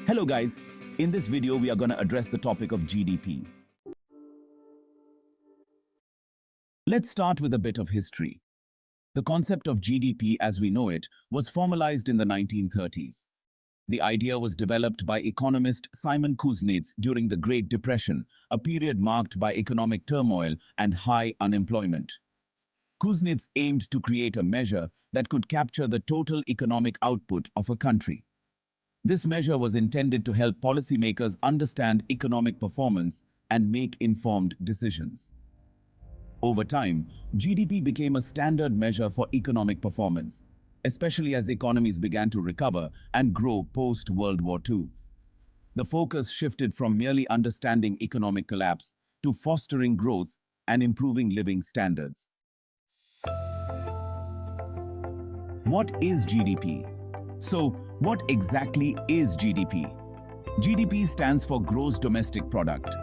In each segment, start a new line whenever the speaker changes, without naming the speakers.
Hello guys, in this video we are going to address the topic of GDP. Let's start with a bit of history. The concept of GDP as we know it was formalized in the 1930s. The idea was developed by economist Simon Kuznets during the Great Depression, a period marked by economic turmoil and high unemployment. Kuznets aimed to create a measure that could capture the total economic output of a country. This measure was intended to help policymakers understand economic performance and make informed decisions. Over time, GDP became a standard measure for economic performance, especially as economies began to recover and grow post-World War II. The focus shifted from merely understanding economic collapse to fostering growth and improving living standards. What is GDP? So, what exactly is GDP? GDP stands for Gross Domestic Product.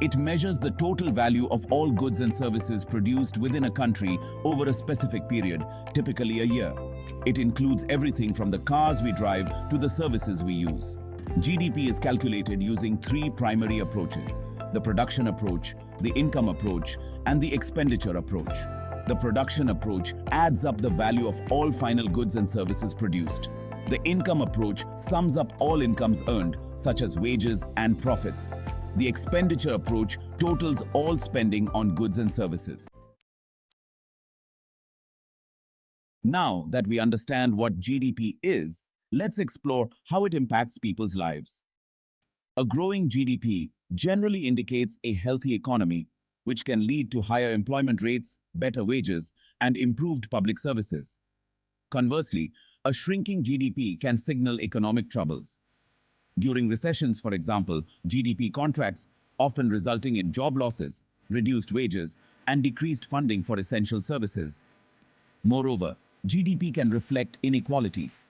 It measures the total value of all goods and services produced within a country over a specific period, typically a year. It includes everything from the cars we drive to the services we use. GDP is calculated using three primary approaches: the production approach, the income approach, and the expenditure approach. The production approach adds up the value of all final goods and services produced. The income approach sums up all incomes earned, such as wages and profits. The expenditure approach totals all spending on goods and services. Now that we understand what GDP is, let's explore how it impacts people's lives. A growing GDP generally indicates a healthy economy, which can lead to higher employment rates, better wages, and improved public services. Conversely, a shrinking GDP can signal economic troubles. During recessions, for example, GDP contracts, often resulting in job losses, reduced wages, and decreased funding for essential services. Moreover, GDP can reflect inequalities.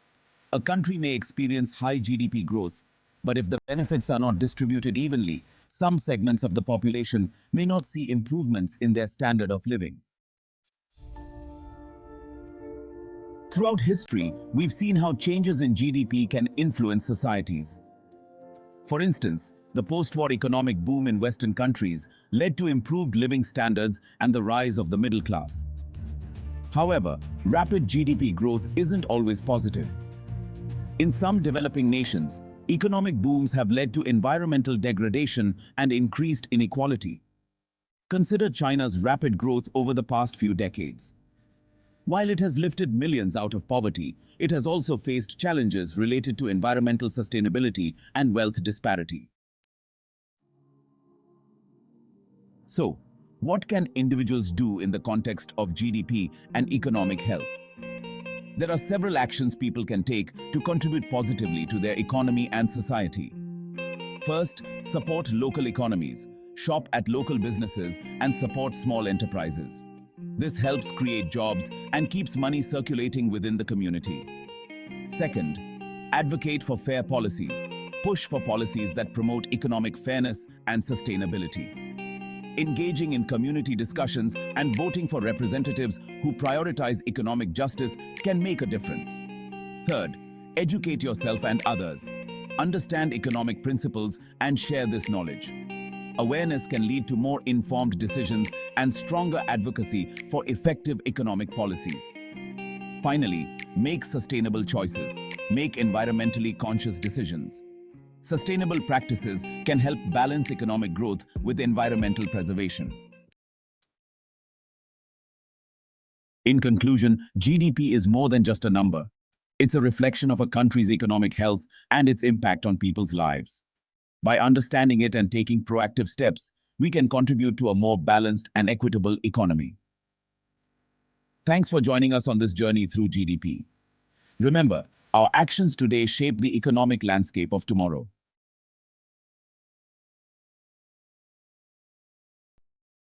A country may experience high GDP growth, but if the benefits are not distributed evenly, some segments of the population may not see improvements in their standard of living. Throughout history, we've seen how changes in GDP can influence societies. For instance, the post-war economic boom in Western countries led to improved living standards and the rise of the middle class. However, rapid GDP growth isn't always positive. In some developing nations, economic booms have led to environmental degradation and increased inequality. Consider China's rapid growth over the past few decades. While it has lifted millions out of poverty, it has also faced challenges related to environmental sustainability and wealth disparity. So, what can individuals do in the context of GDP and economic health? There are several actions people can take to contribute positively to their economy and society. First, support local economies, shop at local businesses, and support small enterprises. This helps create jobs and keeps money circulating within the community. Second, advocate for fair policies. Push for policies that promote economic fairness and sustainability. Engaging in community discussions and voting for representatives who prioritize economic justice can make a difference. Third, educate yourself and others. Understand economic principles and share this knowledge. Awareness can lead to more informed decisions and stronger advocacy for effective economic policies. Finally, make sustainable choices. Make environmentally conscious decisions. Sustainable practices can help balance economic growth with environmental preservation. In conclusion, GDP is more than just a number. It's a reflection of a country's economic health and its impact on people's lives. By understanding it and taking proactive steps, we can contribute to a more balanced and equitable economy. Thanks for joining us on this journey through GDP. Remember, our actions today shape the economic landscape of tomorrow.